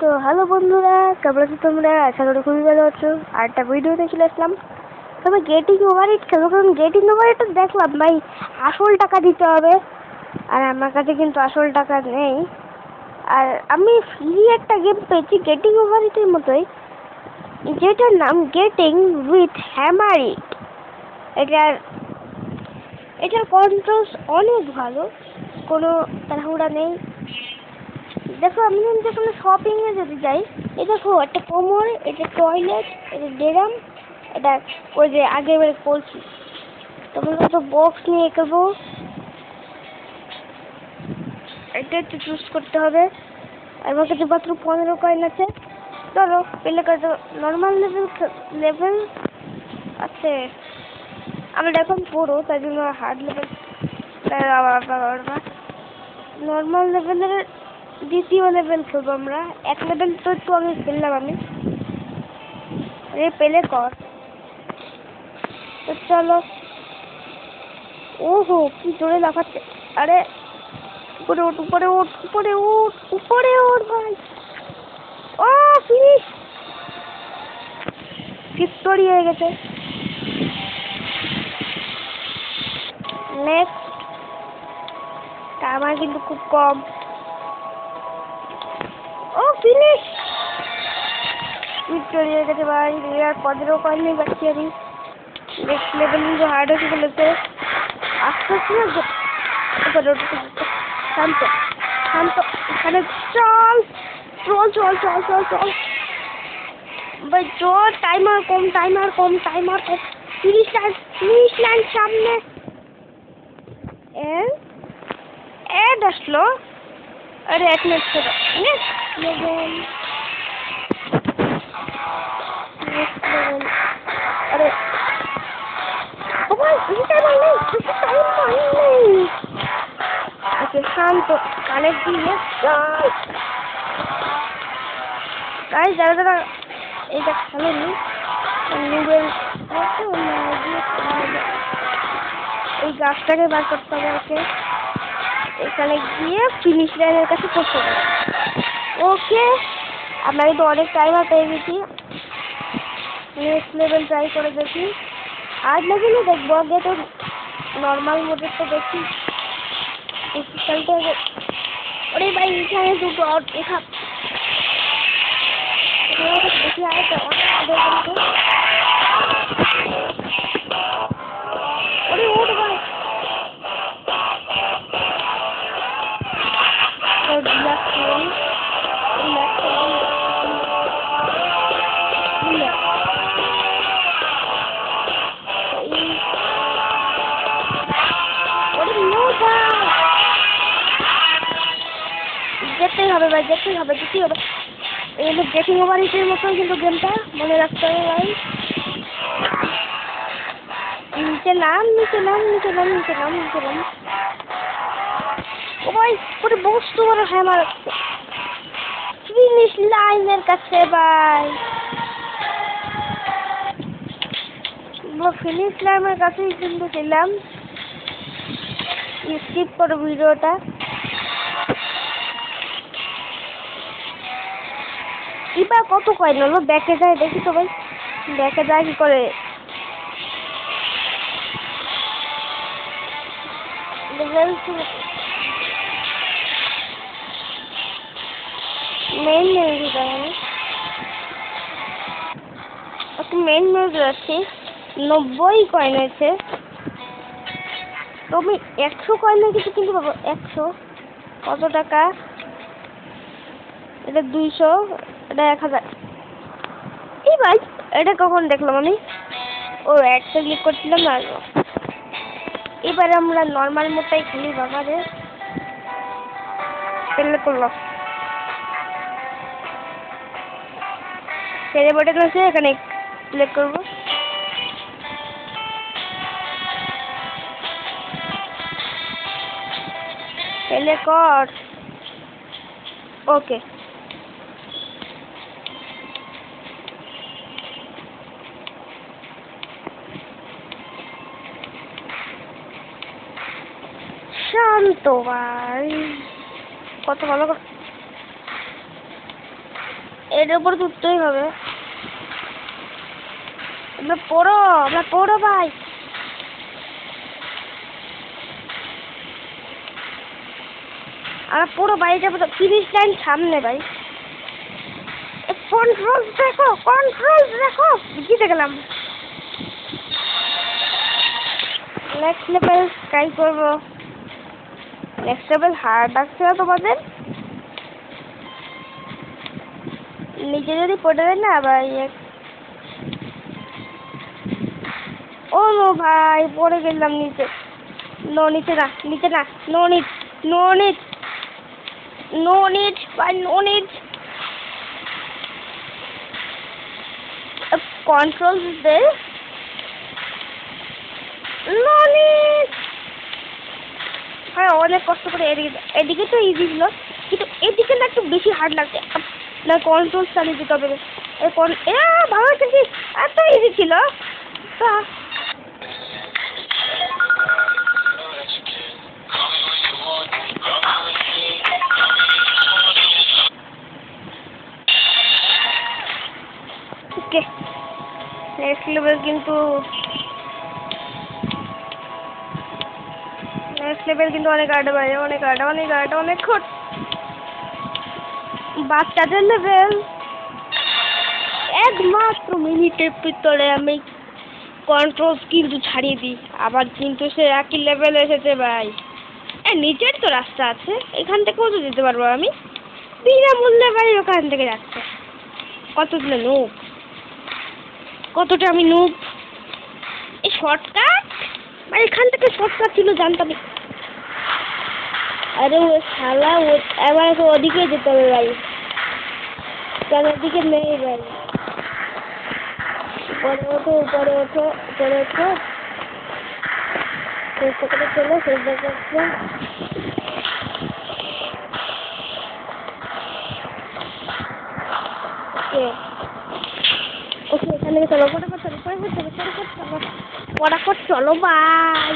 তো হ্যালো বন্ধুরা, কেমন আছো তোমরা? আশা করি খুবই ভালো আছো। আর একটা ভিডিওতে চলে আসলাম। তবে গেটিং ওভারহিট খেলবো, কারণ গেটিং ওভারহিট দেখলাম ভাই আসল টাকা দিতে হবে, আর আমার কাছে কিন্তু আসল টাকা নেই। আর আমি ফ্রি একটা গেম পেয়েছি গেটিং ওভারহিটের মতোই, যেটার নাম গেটিং উইথ হ্যামারিট। এটার কন্ট্রোলস অনেক ভালো, কোনো তাড়াহুড়া নেই। দেখো আমি যখন শপিং এ যদি যাই, এই দেখো একটা কোমর, এটা টয়লেট, এটা ড্রাম, এটা ওই যে আগে বলছি তোমরা তো বক্স নিয়ে খেলবো। এটা একটু চুজ করতে হবে। আমার কাছে মাত্র 15 কয়েন আছে। ধরো পেলে কত নর্মাল লেভেল আছে, আমরা এখন পুরো তাই জন্য হার্ড লেভেল, নর্মাল লেভেলের দ্বিতীয় লেভেল খেলবো আমরা। এক লেভেল তো একটু আগে খেললাম আমি। আরে পেলে কর, তো চলো। ওহো কি জোরে লাফাচ্ছে! আরে উপরে ওঠ, উপরে ওঠ, উপরে ওঠ, উপরে ওঠ ভাই। ও ফিনিশ, ভিক্টোরি হয়ে গেছে। নেক্সট, আমার কিন্তু খুব কম। ও ফিনিশ, ভিক্টোরি হয়ে গেছে ভাই। আর 15 কয়েন নিয়ে যাচ্ছি আমি। নেক্সট লেভেল কিন্তু হার্ড হতে চলেছে। আস্তে আস্তে শান্ত শান্ত, এখানে চল চল চল চল চল চল ভাই চল। টাইমার কম, টাইমার কম, টাইমার কম। 30 লাইন সামনে। এড আসলো। আরে 1 মিনিট ছিল। আরে শান্ত, কানেক্ট দিয়ে গাইস, যারা যারা এইটা খেলেনি, এই গাছটাকে বার করতে হবে ওকে। এখানে গিয়ে ফিনিশ লাইনের কাছে পড়তে হবে। ওকে, আমরা কিন্তু অনেক টাইমার পেয়ে গেছি। নেক্সট লেভেল ট্রাই করে দেখি। হার্ড লেভেলে দেখবো, আগে তো নর্মাল মোডে তো দেখি খেলতে হবে। ওরে ভাই এখানে দুটো দেখা দেখি আর ওরে ওঠ ভাই। যেতেই হবে ভাই, যেতেই হবে, যেতেই হবে। এই হলো গেটিং ওভারহিটের মতো কিন্তু গেমটা, মনে রাখতে হবে ভাই। নিচে নাম, নিচে নাম, নিচে নাম, নিচে নাম, নিচে নাম। ও ভাই পুরো বস্তু বড় হ্যামার ফিনিশ লাইনের কাছে ভাই। ফিনিশ লাইনের কাছেই কিন্তু ছিলাম। স্কিপ করো ভিডিওটা। এবার কত কয়েন হলো? ব্যাকে যায় দেখি তো ভাই, ব্যাকে যায় কি করে। মেইন মেনু মেইন মেনু যাচ্ছি। 90 কয়েন আছে, তো আমি 100 কয়েনের কিছু কিনতে পাবো। 100 কত টাকা? এটা 200, এটা 1000। এই ভাই এটা কখন দেখলাম আমি? ও একটা ক্লিক করছিলাম না। এবার আমরা নর্মাল মোডটাই খেলি বাবা রে। পেলে করলো ছেড়ে বটন আছে, এখানে ক্লিক করবো। পেলে কর। ওকে, শান্ত ভাই, কত ভালো এর উপর উঠতেই হবে। আমরা পড়ো ভাই। আমরা পুরো বাড়িটা ফিনিশ লাইন সামনে ভাই। কন্ট্রোল দেখো জিতে গেলাম। নেক্সট লেভেল ট্রাই করবো। নেক্সট লেভেল হার্ড লাগছে না তোমাদের? নিচে যদি পড়ে দেয় না ভাই। ও নো ভাই, পড়ে গেলাম নিচে। নিচে না নো নিড ভাই, নো নিড। কন্ট্রোল দে, নো নিড। হ্যাঁ, অনেক কষ্ট করে এদিকে তো ইজি ছিল, কিন্তু এদিকে না একটু বেশি হার্ড লাগছে। না কন্ট্রোল চালিয়ে দিতে হবে। ভালো কিন্তু এত ইজি ছিল। ওকে, নেক্সট লেভেল কিন্তু অনেক আড্ডা ভাই, অনেক বাচ্চাদের লেভেল। একমাত্র মিনিটের ভিতরে আমি কন্ট্রোল কিন্তু ছাড়িয়ে দিই। আবার কিন্তু সে একই লেভেল এসেছে ভাই। নিচের তো রাস্তা আছে, এখান থেকেও তো যেতে পারবো আমি বিনামূল্যে ভাই। ওখান থেকে যাচ্ছে কতটা আমি নুব। এই শর্টকাট মানে এখান থেকে শর্টকাট ছিল, জানতাম। আরে ও শালা, এবার ওদিকে যেতে হবে ভাই, কেন ওদিকে নেই ভাই। উপরে ওঠো চেষ্টা করে চলো, ওকে এখান থেকে চলো, ফটাফট চলো ভাই।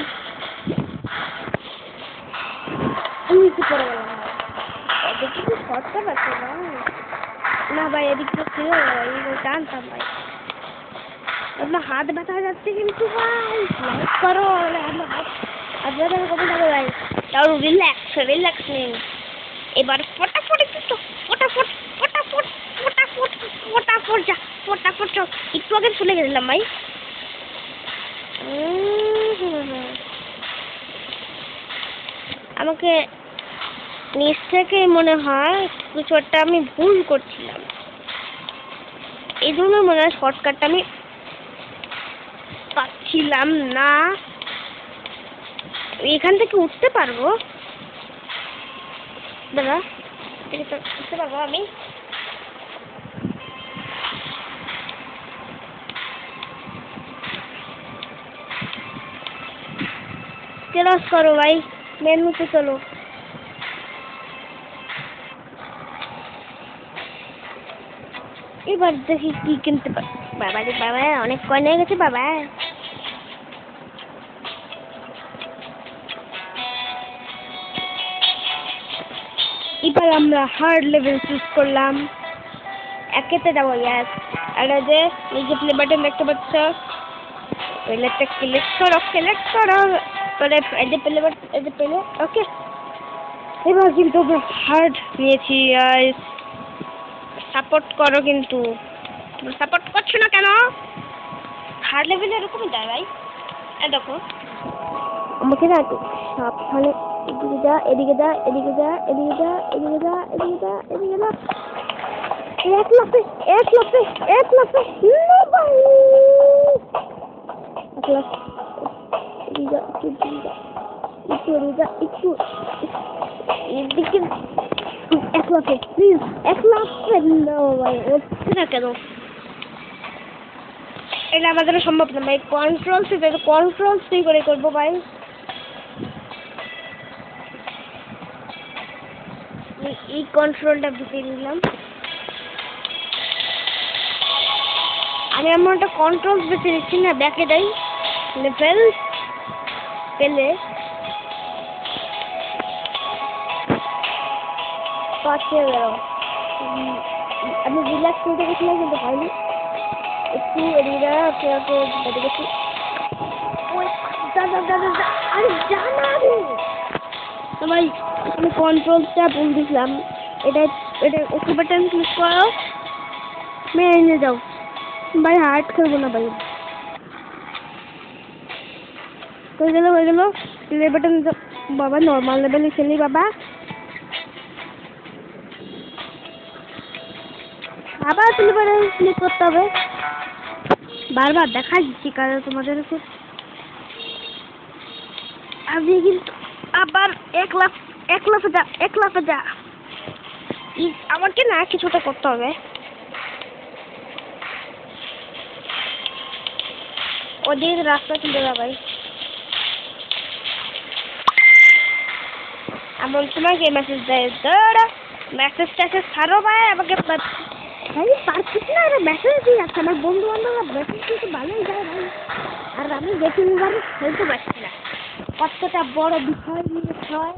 কি পড়ে গেলাম এদিকে কি শর্টকাট আছে না ভাই? এদিক তো ছিল, জানতাম ভাই। আপনার হাত ব্যথা হয়ে যাচ্ছে কিন্তু ভাই, লাইক করো। হাত ব্যথা কমে যাবে ভাই। তাও রিল্যাক্স নিন। এবার ফটাফট একটু আগে চলে গেছিলাম ভাই। আমাকে নিচ থেকে মনে হয় কিছু একটা আমি ভুল করছিলাম, এই জন্য মনে হয় শর্টকাটটা আমি পাচ্ছিলাম না। এখান থেকে উঠতে পারবো দাদা, উঠতে পারবো আমি। ক্রস করো ভাই, মেনুতে চলো। এবার দেখি কি কিনতে পারি। বাবা অনেক কয়েন হয়ে গেছে বাবা। এবার আমরা হার্ড লেভেল চুজ করলাম। একেতে যাবো। ইয়াস, আর যে নিজে প্লে বাটন দেখতে পাচ্ছ, প্লেটা সিলেক্ট করো করে প্লে। ওকে, এবার কিন্তু হার্ড নিয়েছি। সাপোর্ট করো, কিন্তু সাপোর্ট করছো না কেন? হার্ড লেভেলে এরকমই যায় ভাই। দেখো আমাকে না একটু সাবধানে এদিকে যা। এক লাফে প্লিজ, এক লাফে হচ্ছে না কেন? এটা আমাদের সম্ভব না ভাই। কন্ট্রোল করে করবো ভাই। এই কন্ট্রোলটা ঢুকিয়ে নিলাম। আমি এমন একটা কন্ট্রোল বেছে নিচ্ছি না, ব্যাকে দেই লেভেল পেলে পাচ্ছে গেল। আমি রিল্যাক্স করতে গেছিলাম কিন্তু হয়নি। একটু এদিকে ওকে ওকে বেঁধে গেছি। ওই আরে জানা তো ভাই আমি কন্ট্রোলটা ভুল দিছিলাম। এটা এটা ওকে বাটন ক্লিক করো, মেরে নিয়ে যাও ভাই। হার্ট খেলবো না ভাই। হয়ে গেল প্লে বাটন বাবা। নর্মাল লেভেলে খেলি বাবা। আবার প্লে বাটন ক্লিক করতে হবে। বারবার দেখা দিচ্ছি কারণ তোমাদেরকে। আমি কিন্তু আবার এক লাফে যা। আমাকে না কিছুটা করতে হবে। ওদিকে রাস্তা চলে যা ভাই। এমন সময় কে মেসেজ দেয়? দাঁড়া, মেসেজ ছাড়ো ভাই আমাকে। ভাই পারছিস না, এরা মেসেজ দিয়ে যাচ্ছে। আমার বন্ধু বান্ধবরা মেসেজ দিতে ভালোই যায় ভাই। আর আমি দেখি বাড়ি খেলতে পারছি না। কতটা বড় বিষয় নিয়ে হয়।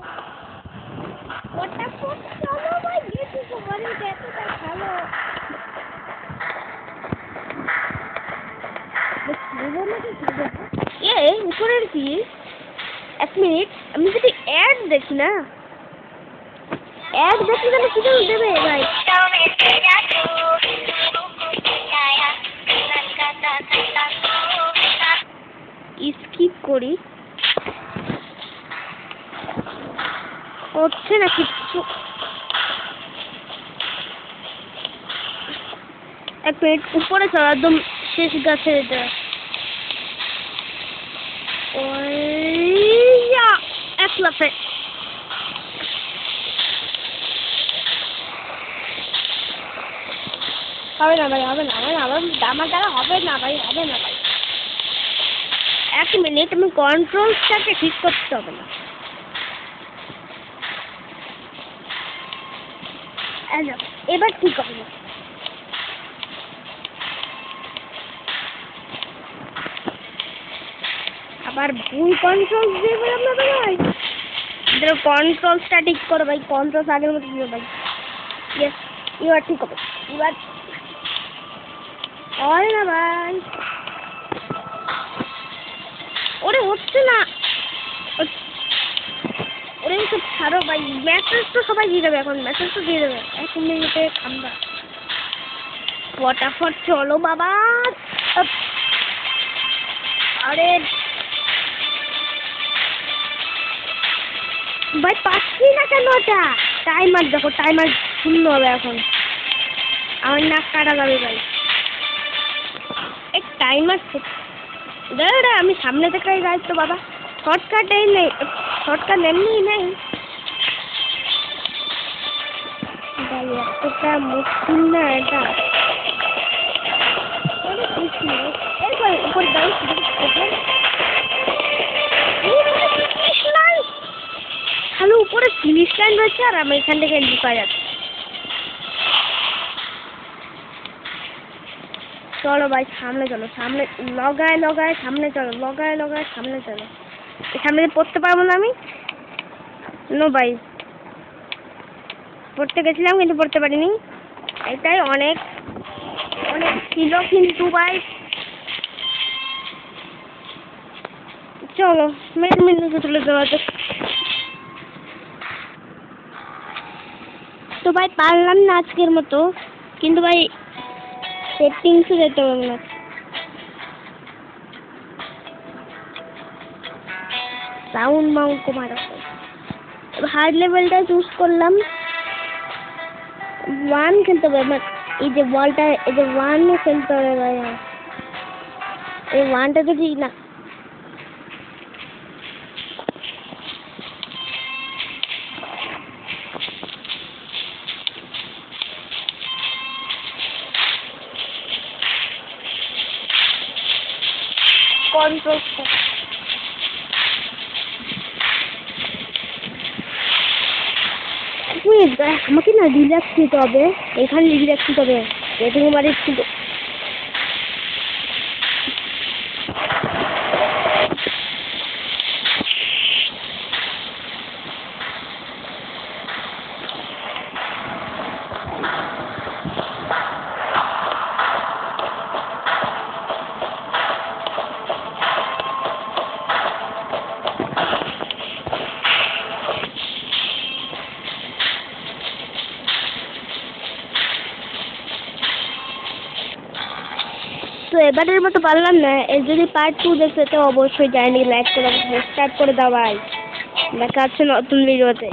ওটা চলো ভাই, গেছি তো বাড়িতে। এতটা ভালো উপরের কি? এক মিনিট, আমি যদি অ্যাড দেখি না, অ্যাড দেখি তাহলে কি করে দেবে ভাই? স্কিপ করি, হচ্ছে না কিচ্ছু। এক মিনিট, উপরে চলো, একদম শেষ গাছে এটা। এক লাফে হবে না ভাই, হবে না আমার দ্বারা হবে না ভাই। এক মিনিট, আমি কন্ট্রোলটাকে ঠিক করতে হবে না। এবার ঠিক হবে। আবার ভুল কন্ট্রোল দিয়ে বললাম না ভাই। কন্ট্রোলটা ঠিক করো ভাই। কন্ট্রোল আগের মতো দিও ভাই। ইয়েস, এবার ঠিক হবে। এবার হয় না ভাই। ওরে হচ্ছে না। ওরে সব ছাড়ো ভাই। মেসেজ তো সবাই দিয়ে দেবে এখন। মেসেজ তো দিয়ে দেবে 1 মিনিটে। আমরা ফটাফট চলো বাবা। আরে ভাই পাচ্ছি না কেন? ওটা টাইমার দেখো, টাইমার শূন্য হবে এখন। আমার নাক কাটা যাবে ভাই। এই টাইমার দাঁড়া, আমি সামনে থেকে যাই তো বাবা। শর্টকাট এই নেই, শর্টকাট এমনিই নেই ভাই। এতটা মুশকিল না এটা। তাহলে উপরে ফিনিশ লাইন রয়েছে আর আমি এখান থেকে লুকা যাচ্ছি। চলো ভাই সামনে চলো, সামনে লগায় সামনে চলো, লগায় সামনে চলো। সামনে পড়তে পারবো না আমি। নো ভাই, পড়তে গেছিলাম কিন্তু পড়তে পারিনি। এটাই অনেক ছিল কিন্তু ভাই। চলো মেন মেনুতে চলে যাওয়া যাক। তো ভাই পারলাম না আজকের মতো, কিন্তু ভাই সেটিংসে যেতে হবে না। সাউন্ড মাউন্ট কমার হার্ড লেভেলটা চুজ করলাম। 1 খেলতে হবে। এই যে বলটা, এই যে 1 খেলতে হবে ভাই। এই 1টা তো ঠিক না। কন্ট্রোল আমাকে না রিল্যাক্স নিতে হবে। এখানে রিল্যাক্স নিতে হবে। এখানে বাড়ি এবারের মতো পারলাম না। এর যদি পার্ট 2 দেখতে তো অবশ্যই জানি লাইক করে সাবস্ক্রাইব করে দাও ভাই। দেখা হচ্ছে নতুন ভিডিওতে।